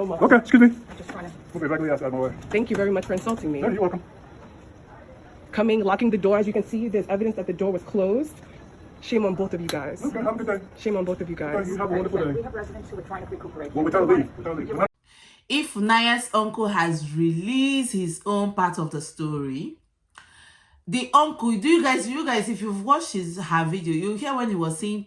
Okay, excuse me. Just trying to move exactly outside my way. Thank you very much for insulting me. No, you're welcome. Coming, locking the door. As you can see, there's evidence that the door was closed. Shame on both of you guys. Okay, have a good day. Shame on both of you guys. Okay, you have a wonderful day. We have residents who are trying to recuperate. Well, we're trying to leave. We're trying to leave. IFUNANYA'S uncle has released his own part of the story. The uncle, you guys, if you've watched her video, you hear when he was saying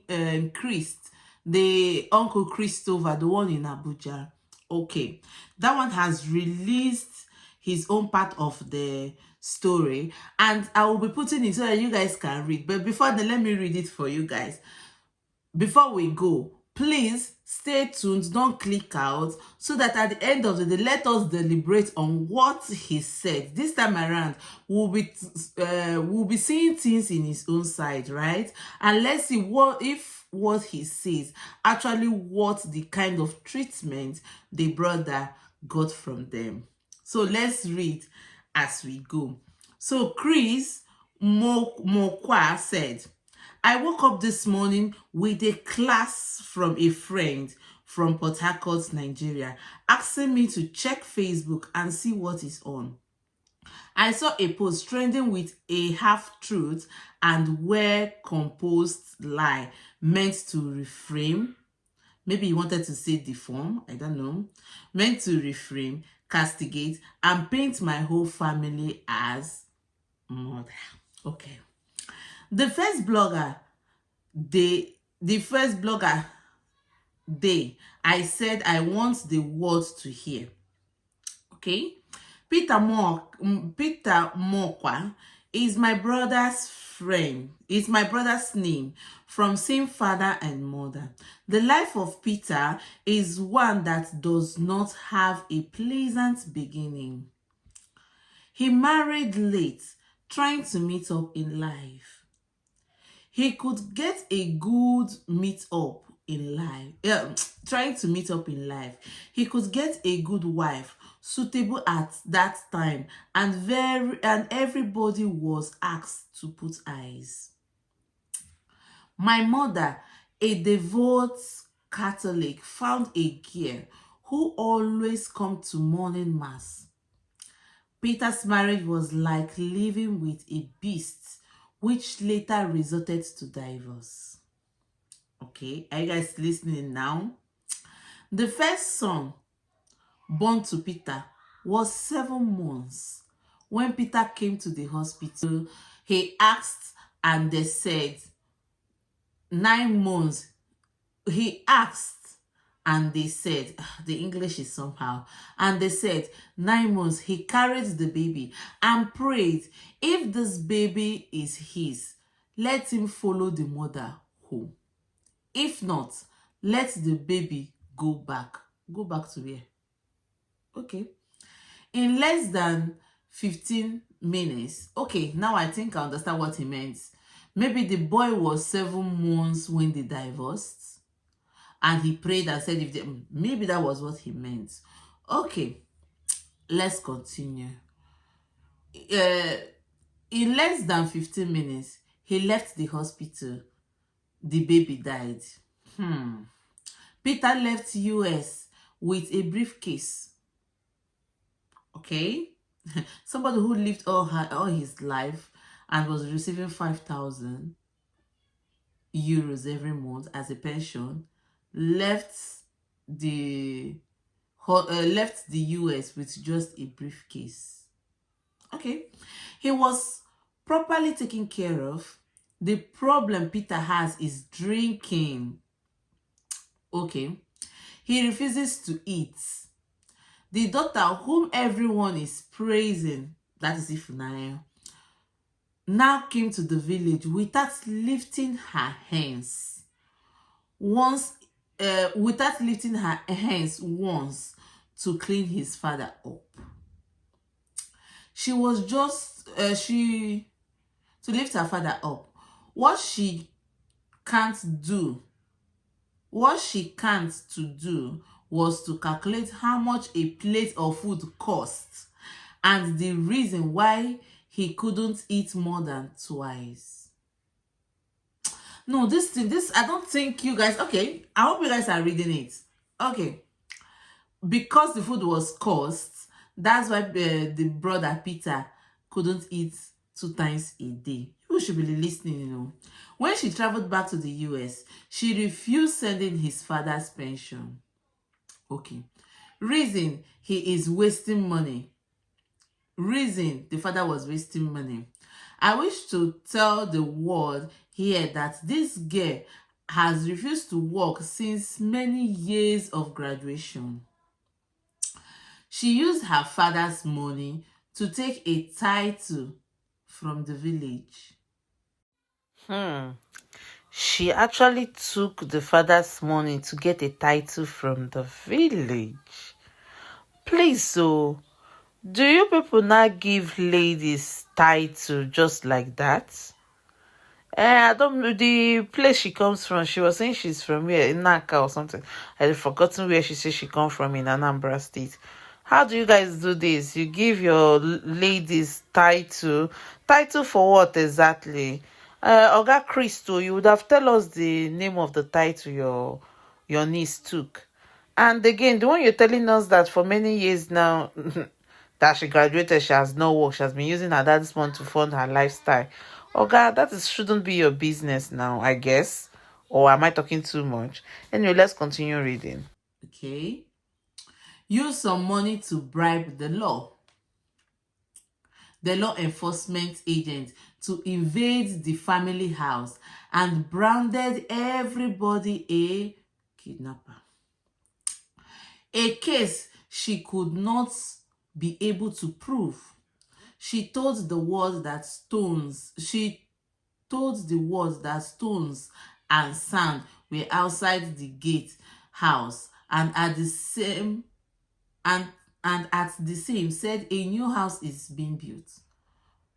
Christ, the uncle Christopher, the one in Abuja. Okay, that one has released his own part of the story, and I will be putting it so that you guys can read. But before then, let me read it for you guys. Before we go, please stay tuned, don't click out, so that at the end of the day, let us deliberate on what he said. This time around, we'll be seeing things in his own side, right? And let's see what he says actually what the kind of treatment the brother got from them. So let's read as we go. So Chris Mokwa said, I woke up this morning with a class from a friend from Port Harcourt, Nigeria, asking me to check Facebook and see what is on. I saw a post trending with a half-truth and well-composed lie meant to reframe. Maybe he wanted to say deform, I don't know. Meant to reframe, castigate, and paint my whole family as murder. Okay. The first blogger day, I said I want the world to hear. Okay? Peter Mokwa is my brother's friend. It's my brother's name from same father and mother. The life of Peter is one that does not have a pleasant beginning. He married late, trying to meet up in life. He could get a good meet up in life. Trying to meet up in life. He could get a good wife, suitable at that time, and everybody was asked to put eyes. My mother, a devout Catholic, found a girl who always come to morning mass. Peter's marriage was like living with a beast, which later resulted to divorce. Okay, are you guys listening now? The first son born to Peter was 7 months. When Peter came to the hospital, he asked and they said 9 months. He asked and they said, the English is somehow, and they said 9 months. He carried the baby and prayed, if this baby is his, let him follow the mother home. If not, let the baby go back. Go back to where? Okay. In less than 15 minutes. Okay, now I think I understand what he meant. Maybe the boy was 7 months when they divorced. And he prayed and said, if they, maybe that was what he meant. Okay, let's continue. In less than 15 minutes, he left the hospital. The baby died. Peter left US with a briefcase. Okay? Somebody who lived all his life and was receiving 5,000 euros every month as a pension, left the US with just a briefcase. Okay, he was properly taken care of. The problem Peter has is drinking. Okay, he refuses to eat. The daughter whom everyone is praising, that is IFUNANYA, now came to the village without lifting her hands once to clean his father up. She was just to lift her father up. What she can't do was to calculate how much a plate of food costs and the reason why he couldn't eat more than twice. No, this I don't think you guys, okay, I hope you guys are reading it. Okay, because the food was cost, that's why the brother Peter couldn't eat 2 times a day. People should be listening, you know. When she traveled back to the US, she refused sending his father's pension. Okay. Reason, he is wasting money. Reason, the father was wasting money. I wish to tell the world here that this girl has refused to work since many years of graduation. She used her father's money to take a title from the village. She actually took the father's money to get a title from the village. Please, so do you people not give ladies title just like that? I don't know the place she comes from. She was saying she's from where, in Naka or something. I had forgotten where she said she comes from in Anambra State. How do you guys do this? You give your ladies title. Title for what exactly? Oga Christo, you would have tell us the name of the title your niece took. And again, the one you're telling us that for many years now that she graduated, she has no work, she has been using her dad's money to fund her lifestyle. Oh God, shouldn't be your business now, I guess. Or am I talking too much? Anyway, let's continue reading. Okay. Use some money to bribe the law enforcement agent to invade the family house and branded everybody a kidnapper. A case she could not be able to prove. She told the world that stones and sand were outside the gate house, and at the same said a new house is being built.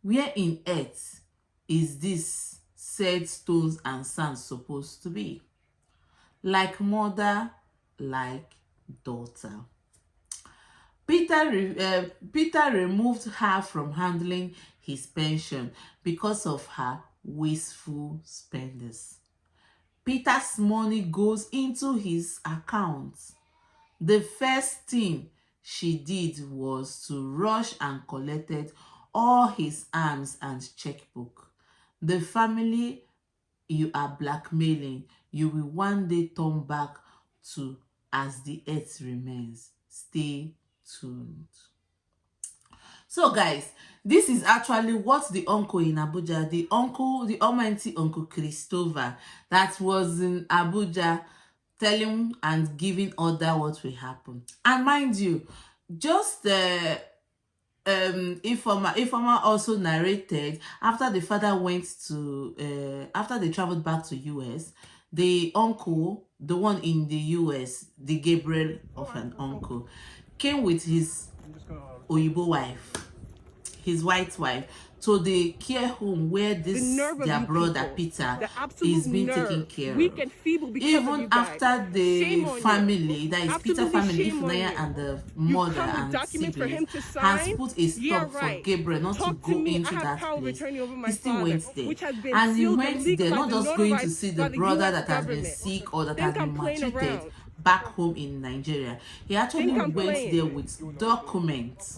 Where in earth is this said stones and sand supposed to be? Like mother, like daughter. Peter removed her from handling his pension because of her wasteful spenders. Peter's money goes into his account. The first thing she did was to rush and collected all his arms and checkbook. The family you are blackmailing, you will one day turn back to as the earth remains. Stay tuned. So guys, this is actually what the uncle in Abuja, the almighty Uncle Christopher, that was in Abuja, telling and giving order what will happen. And mind you, just Informer also narrated after the father went to after they traveled back to US, the uncle, the one in the US, the Gabriel of an uncle, came with his Oyibo wife, his white wife, to the care home where their brother Peter is being taken care of. Even after the family, that is Peter family, Ifunanya and the mother and siblings, has put a stop for Gabriel not to go into that place, he still went there. And he went there not just going to see the brother that has been sick or that has been maltreated back home in Nigeria. He actually went there with documents,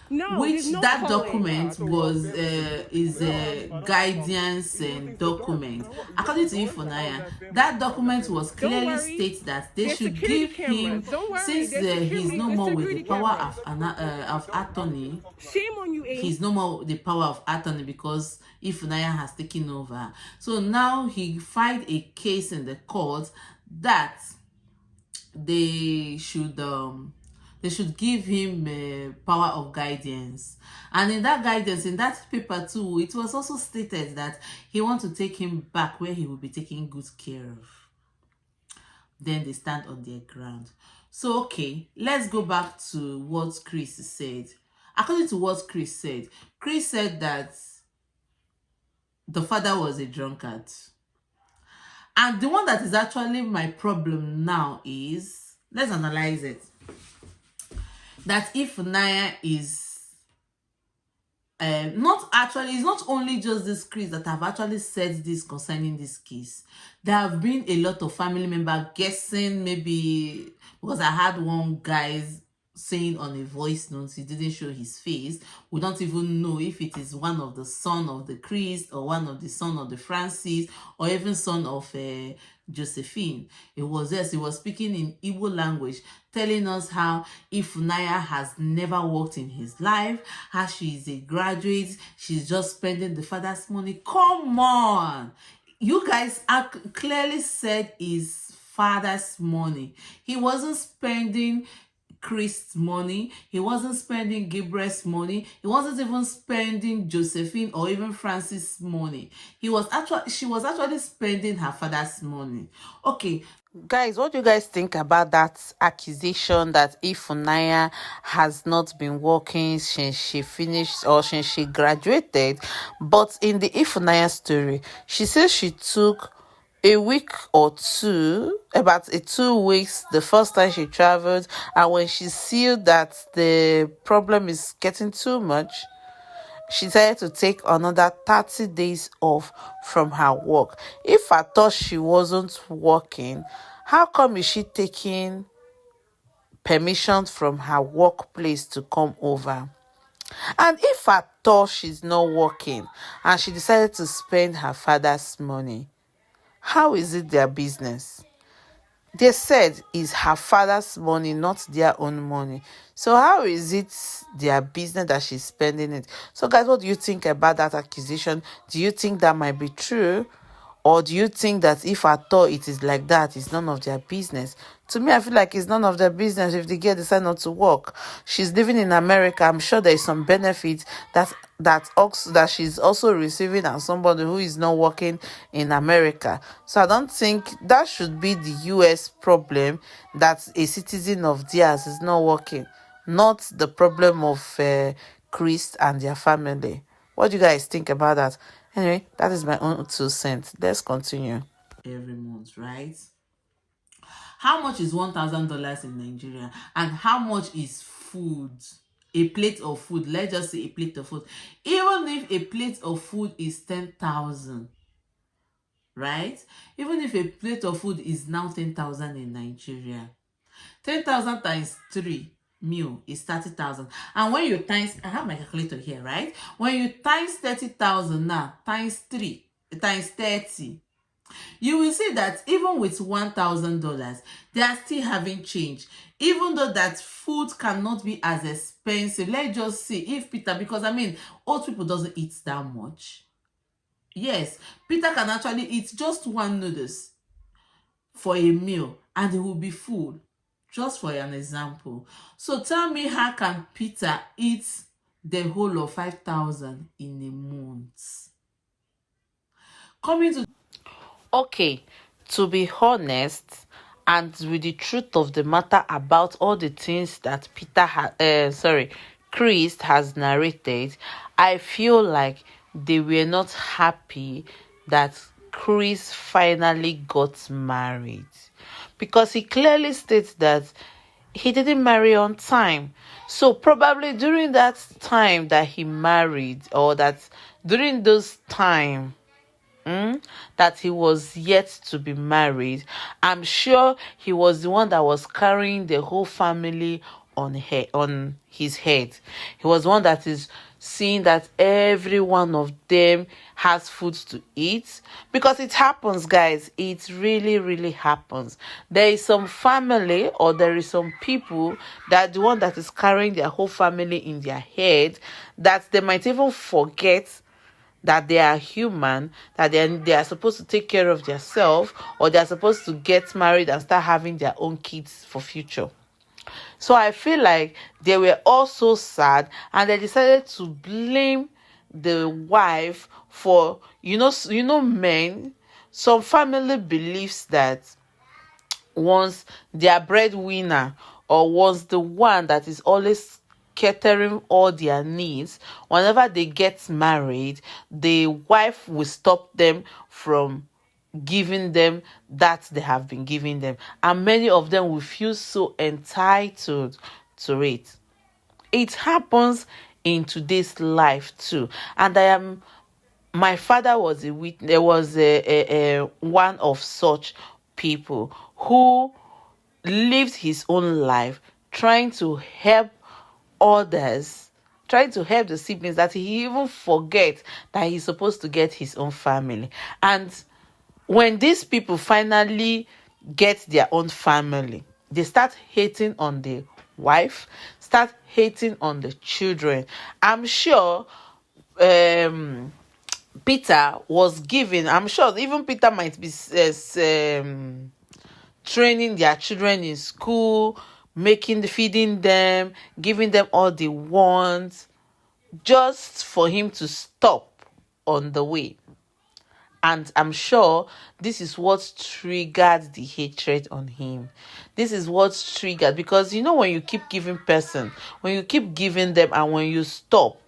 which that document was is a guidance document. According to Ifunanya, that document was clearly states that they should give him, since he's no more with the power of attorney. He's no more the power of attorney because Ifunanya has taken over. So now he filed a case in the court that they should give him power of guidance. And in that guidance, in that paper too, it was also stated that he wants to take him back where he will be taken good care of. Then they stand on their ground. So okay, let's go back to what Chris said. According to what Chris said that the father was a drunkard. And the one that is actually my problem now is, let's analyze it. That if Naya is not actually, it's not only just this Chris that have actually said this concerning this case. There have been a lot of family members guessing, maybe because I had one guy saying on a voice note, he didn't show his face. We don't even know if it is one of the son of the Chris or one of the son of the Francis or even son of Josephine. It was, yes, he was speaking in Igbo language, telling us how Ifunanya has never worked in his life, how she is a graduate, she's just spending the father's money. Come on! You guys clearly said his father's money. He wasn't spending Chris's money. He wasn't spending Gabriel's money. He wasn't even spending Josephine or even Francis' money. She was actually spending her father's money. Okay, guys, what do you guys think about that accusation that Ifunanya has not been working since she finished or since she graduated? But in the Ifunanya story, she says she took a week or two, about 2 weeks, the first time she traveled, and when she saw that the problem is getting too much, she decided to take another 30 days off from her work. If I thought she wasn't working, how come is she taking permission from her workplace to come over? And if I thought she's not working and she decided to spend her father's money, how is it their business? They said it's her father's money, not their own money. So how is it their business that she's spending it? So guys, what do you think about that accusation? Do you think that might be true? Or do you think that if I thought it is like that, it's none of their business? To me, I feel like it's none of their business if the girl decide not to work. She's living in America. I'm sure there is some benefit that she's also receiving as somebody who is not working in America. So I don't think that should be the US problem that a citizen of theirs is not working, not the problem of Chris and their family. What do you guys think about that? Anyway, that is my own 2 cents. Let's continue. Every month, right? How much is $1,000 in Nigeria? And how much is food? A plate of food. Let's just say a plate of food. Even if a plate of food is 10,000, right? Even if a plate of food is now 10,000 in Nigeria, 10,000 times 3 meal is 30,000. And when you times, I have my calculator here, right? When you times 30,000 now, times 3, times 30, you will see that even with $1,000, they are still having change. Even though that food cannot be as expensive. Let's just see if Peter, because I mean, old people doesn't eat that much. Yes, Peter can actually eat just 1 noodles for a meal and it will be full. Just for an example. So tell me, how can Peter eat the whole of 5,000 in a month? Coming to... Okay, to be honest, and with the truth of the matter about all the things that Chris has narrated, I feel like they were not happy that Chris finally got married, because he clearly states that he didn't marry on time. So probably during that time that he married, or that during those time that he was yet to be married, I'm sure he was the one that was carrying the whole family on his head. He was one that is seeing that every one of them has food to eat, because it happens, guys. It really, really happens. There is some family, or there is some people that the one that is carrying their whole family in their head, that they might even forget that they are human, that they are supposed to take care of themselves, or they are supposed to get married and start having their own kids for future. So I feel like they were also sad, and they decided to blame the wife for, men. Some family believes that once their breadwinner, or was the one that is always catering all their needs, whenever they get married, the wife will stop them from giving them that they have been giving them, and many of them will feel so entitled to it. It happens into this life too. And my father was a witness. There was a one of such people who lived his own life trying to help others, trying to help the siblings, that he even forget that he's supposed to get his own family. And when these people finally get their own family, they start hating on the wife, start hating on the children. I'm sure Peter was given, I'm sure even Peter might be training their children in school, feeding them, giving them all they want, just for him to stop on the way. And I'm sure this is what triggered the hatred on him. This is what triggered, because when you keep giving when you keep giving them, and when you stop,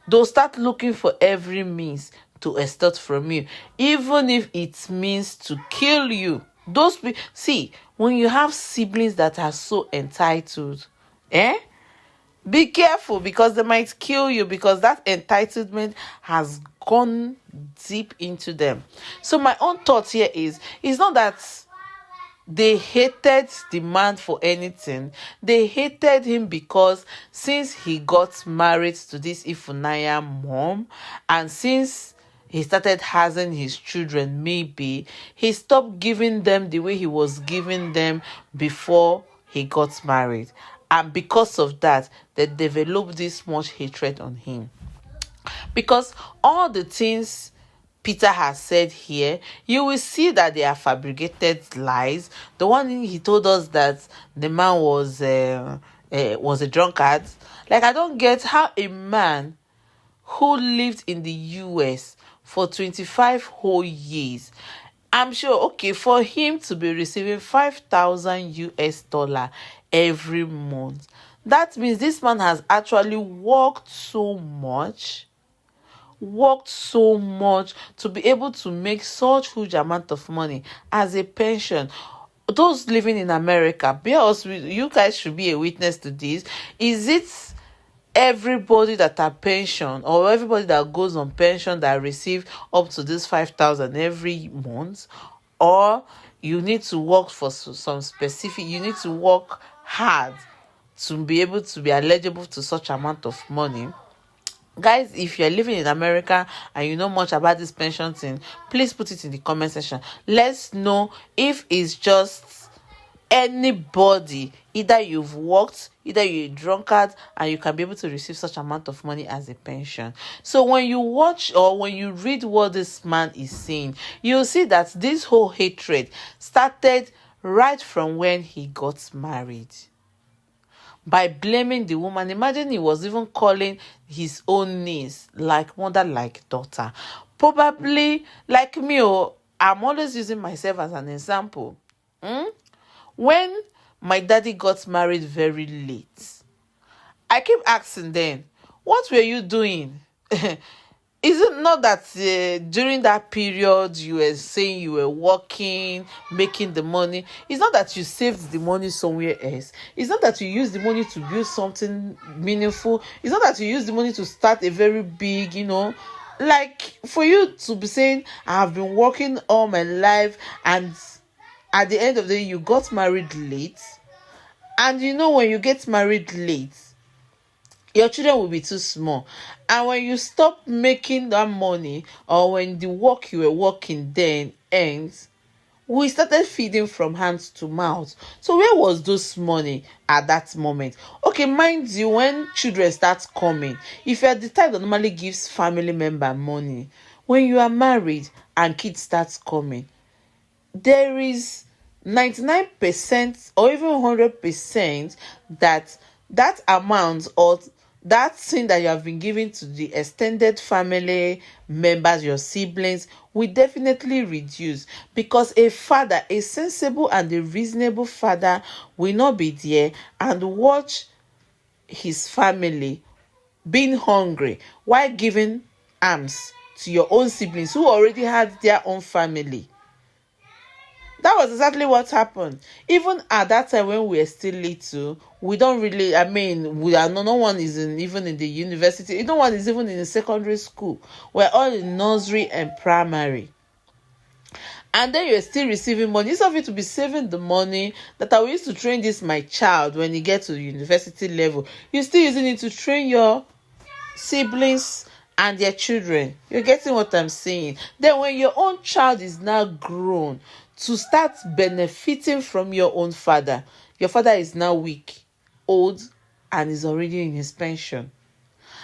they'll start looking for every means to extort from you, even if it means to kill you. See, when you have siblings that are so entitled, be careful, because they might kill you, because that entitlement has gone deep into them. So my own thought here is, it's not that they hated the man for anything. They hated him because since he got married to this Ifunanya mom, and since he started having his children, maybe he stopped giving them the way he was giving them before he got married. And because of that, they developed this much hatred on him. Because all the things Peter has said here, you will see that they are fabricated lies. The one thing he told us, that the man was a drunkard. Like, I don't get how a man who lived in the US for 25 whole years, I'm sure, okay, for him to be receiving $5,000 every month, that means this man has actually worked so much to be able to make such huge amount of money as a pension. Those living in America, you guys should be a witness to this. Is it everybody that are pension, or everybody that goes on pension, that receive up to this 5,000 every month? Or you need to work for some specific, you need to work hard to be able to be eligible to such amount of money? Guys, if you're living in America and you know much about this pension thing, please put it in the comment section. Let's know if it's just anybody, either you've worked, either you're a drunkard, and you can be able to receive such amount of money as a pension. So when you watch or when you read what this man is saying, you'll see that this whole hatred started right from when he got married, by blaming the woman. Imagine he was even calling his own niece like mother, like daughter. Probably like me, I'm always using myself as an example. When my daddy got married very late, I keep asking them, what were you doing? Is it not that during that period you were saying you were working, making the money? It's not that you saved the money somewhere else. It's not that you used the money to build something meaningful. It's not that you used the money to start a very big, like, for you to be saying, I have been working all my life, and at the end of the day, you got married late. And when you get married late, your children will be too small. And when you stop making that money, or when the work you were working then ends, we started feeding from hand to mouth. So where was those money at that moment? Okay, mind you, when children start coming, if you're the type that normally gives family member money, when you are married and kids start coming, there is 99% or even 100% that amount, or that thing that you have been giving to the extended family members, your siblings, will definitely reduce, because a father, a sensible and a reasonable father, will not be there and watch his family being hungry while giving alms to your own siblings who already had their own family. That was exactly what happened. Even at that time when we were still little, we don't really, we are no one is even in the university. No one is even in the secondary school. We're all in nursery and primary. And then you're still receiving money. Instead of you to be saving the money that I will use to train this my child when he gets to the university level, you're still using it to train your siblings and their children. You're getting what I'm saying? Then when your own child is now grown to start benefiting from your own father, your father is now weak, old, and is already in his pension.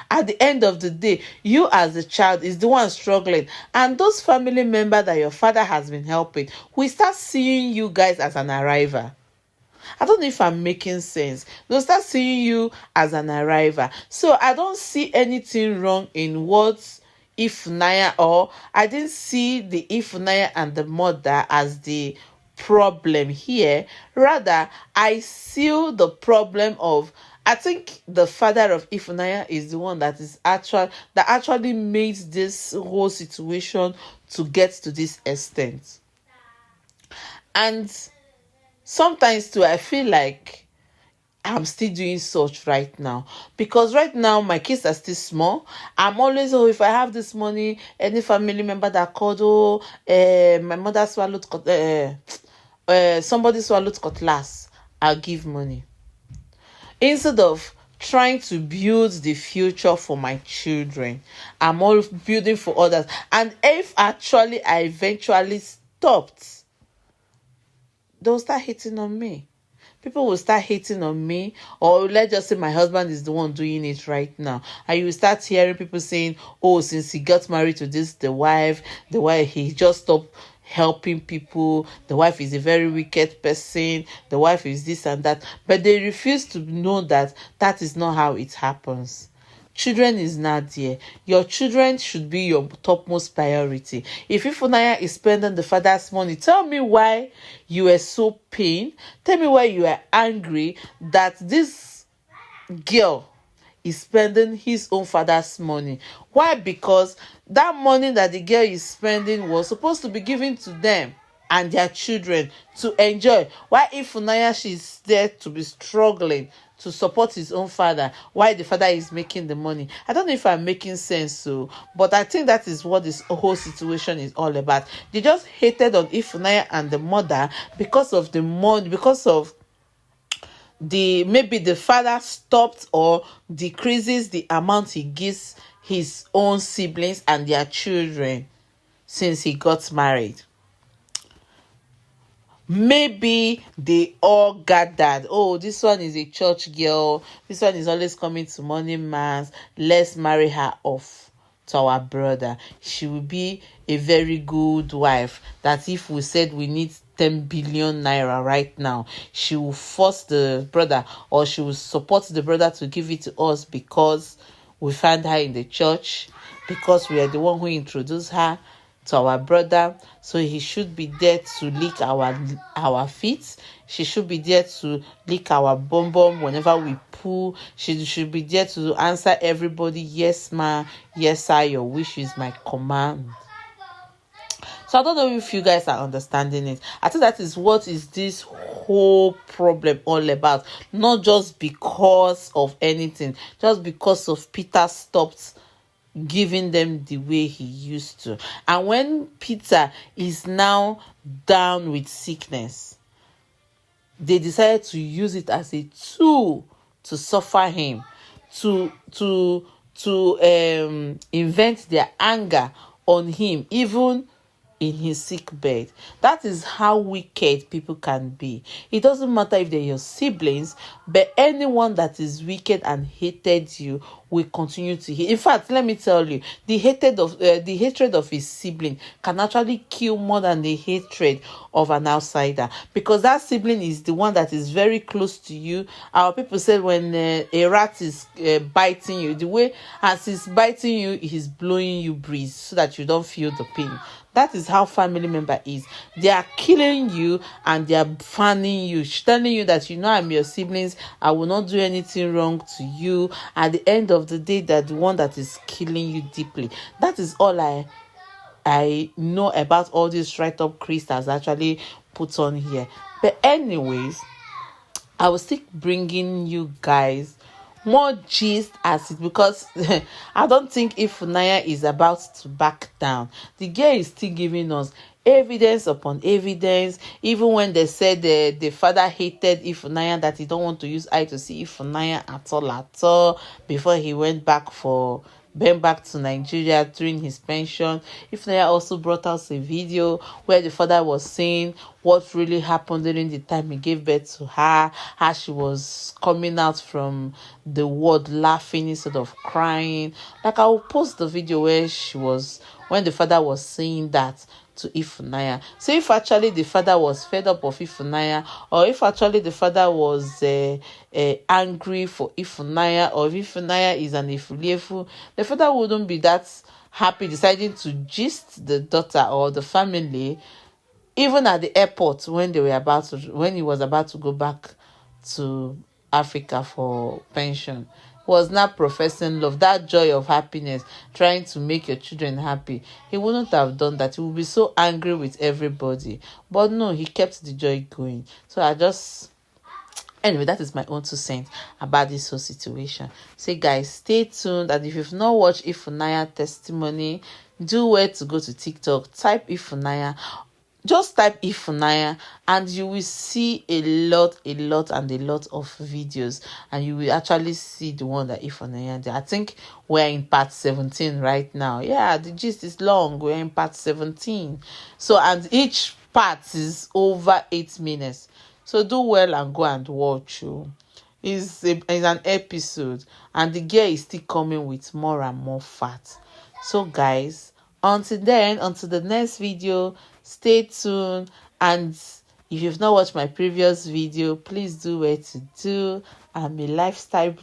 At the end of the day, you as a child is the one struggling, and those family members that your father has been helping will start seeing you guys as an arrival. I don't know if I'm making sense. They'll start seeing you as an arrival. So I don't see anything wrong in what Ifunanya, or I didn't see the Ifunanya and the mother as the problem here. Rather, I see the problem of, I think the father of Ifunanya is the one that actually made this whole situation to get to this extent. And sometimes too, I feel like I'm still doing such right now, because right now my kids are still small. I'm always, if I have this money, any family member that called, my mother swallowed, somebody swallowed cutlass, I'll give money. Instead of trying to build the future for my children, I'm all building for others. And if actually I eventually stopped, they'll start hating on me. People will start hating on me, or let's just say my husband is the one doing it right now. And you will start hearing people saying, oh, since he got married to the wife, he just stopped helping people. The wife is a very wicked person. The wife is this and that. But they refuse to know that that is not how it happens. Children is not there. Your children should be your topmost priority. If Ifunanya is spending the father's money, tell me why you are so pained. Tell me why you are angry that this girl is spending his own father's money. Why? Because that money that the girl is spending was supposed to be given to them and their children to enjoy. Why Ifunanya, she's there to be struggling to support his own father, why the father is making the money? I don't know if I'm making sense, but I think that is what this whole situation is all about. They just hated on Ifunanya and the mother because of the money, because of maybe the father stopped or decreases the amount he gives his own siblings and their children since he got married. Maybe they all gathered, oh, this one is a church girl, this one is always coming to morning mass, let's marry her off to our brother. She will be a very good wife, that if we said we need 10 billion naira right now, she will force the brother, or she will support the brother to give it to us because we found her in the church, because we are the one who introduced her to our brother. So he should be there to lick our feet. She should be there to lick our bum bum whenever we pull. She should be there to answer everybody, yes ma, yes sir, your wish is my command. So I don't know if you guys are understanding it. I think that is what is this whole problem all about. Not just because of anything, just because of Peter stopped giving them the way he used to. And when Peter is now down with sickness, they decided to use it as a tool to suffer him, to invent their anger on him, even in his sick bed. That is how wicked people can be. It doesn't matter if they're your siblings, but anyone that is wicked and hated you will continue to hate. In fact, let me tell you, the hatred of his sibling can actually kill more than the hatred of an outsider, because that sibling is the one that is very close to you. Our people said when a rat is biting you, the way as he's biting you, he's blowing you breeze so that you don't feel the pain. That is how family member is. They are killing you and they are fanning you, telling you that, I'm your siblings, I will not do anything wrong to you. At the end of the day, that the one that is killing you deeply. That is all I I know about all these write-up Chris has actually put on here. But anyways, I will still bringing you guys more gist as it, because I don't think Ifunanya is about to back down. The girl is still giving us evidence upon evidence. Even when they said the father hated Ifunanya, that he don't want to use eye to see Ifunanya at all before he went back to Nigeria during his pension. Ifunanya also brought out a video where the father was saying what really happened during the time he gave birth to her, how she was coming out from the ward laughing instead of crying. Like, I will post the video when the father was saying that to Ifunanya. So if actually the father was fed up of Ifunanya, or if actually the father was angry for Ifunanya, or if Ifunanya is an Ifulefu, the father wouldn't be that happy deciding to gist the daughter or the family, even at the airport when he was about to go back to Africa for pension. Was not professing love, that joy of happiness, trying to make your children happy. He wouldn't have done that. He would be so angry with everybody. But no, he kept the joy going. So anyway, that is my own 2 cents about this whole situation. So guys, stay tuned. And if you've not watched Ifunanya testimony, do well to go to TikTok, type Ifunanya. Just type Ifunanya and you will see a lot of videos, and you will actually see the one that Ifunanya did. I think we're in part 17 right now. Yeah, the gist is long. We're in part 17. So, and each part is over 8 minutes. So do well and go and watch. It's an episode, and the girl is still coming with more and more fat. So guys, until the next video, stay tuned. And if you've not watched my previous video, please do what to do. I'm a lifestyle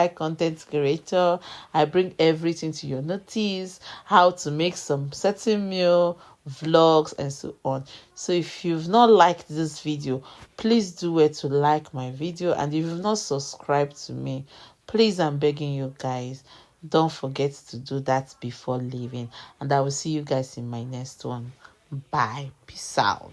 content creator. I bring everything to your notice, how to make some certain meal, vlogs, and so on. So if you've not liked this video, please do what to like my video. And if you've not subscribed to me, please, I'm begging you guys, don't forget to do that before leaving. And I will see you guys in my next one. Bye. Peace out.